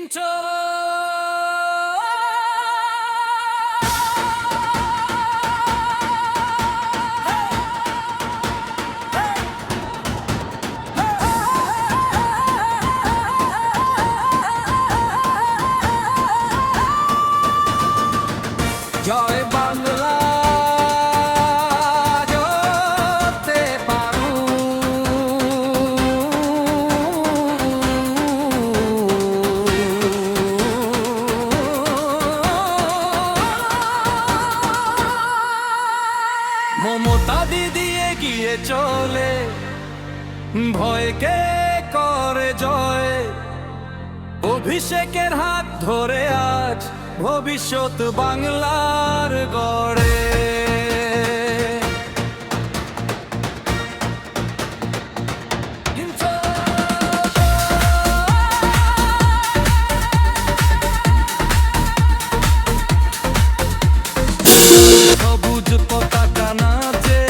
Intro. জয় বাংলা জয়তে পারু মমতা দিদি এগিয়ে চলে ভয়কে করে জয় অভিষেকের হাত ধরে আজ ভবিষ্যৎ বাংলার গড়ে সবুজ পতাকা নাচে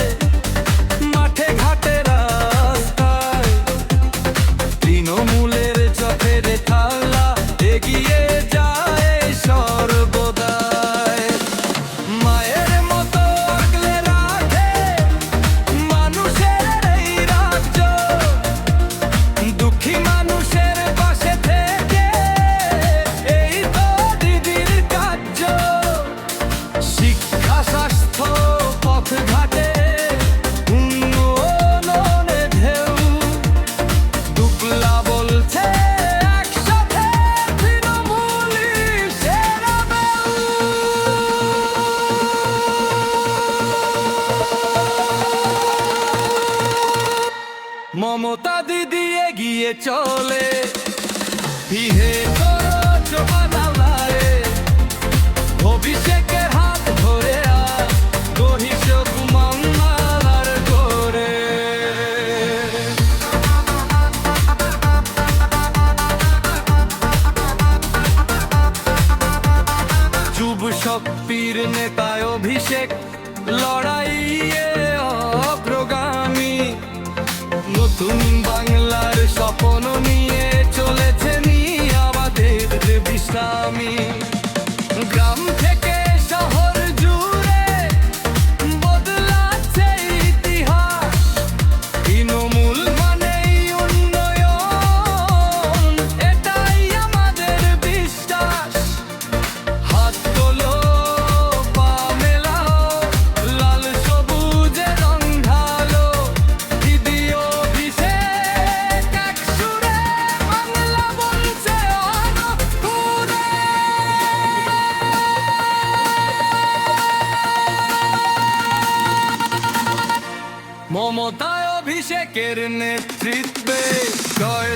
মাঠে ঘাটে রাস্তায় তৃণমূলের চোখের থালা এগিয়ে যায় সর্বদাই মায়ের মতো আগলে রাখে মানুষের এই রাজ্য দুঃখী মানুষের পাশে থেকে এই তো দিদির কার্য শিক্ষা স্বাস্থ্য পথ ঘাটে উন্নয়নে ঢেউ দুবলা বলছে একসাথে তৃণমূলই সেরা বেউ। মমতা দিদি এগিয়ে চলে বিহে করো জমানালায় অভিষেকের হাত ধরে গহিস কুমার করে যুব শক্তির নেতায় অভিষেক লড়াইয়ে অগ্রগামী নতুন বাংলার স্বপ্ন নিয়ে চলেছেন আমাদের বিশ্রামী গ্রাম থেকে শহর জুড়ে বদলাচ্ছে ইতিহাস তৃণমূল মানেই উন্নয়ন এটাই আমাদের বিশ্বাস হাত তোলো পা মেলাও লাল সবুজে রং ঢালো দিদি অভিষেক এক সুরে বাংলা বলছে অনুপুরে মমতায় অভিষেকের নেতৃত্বে জয়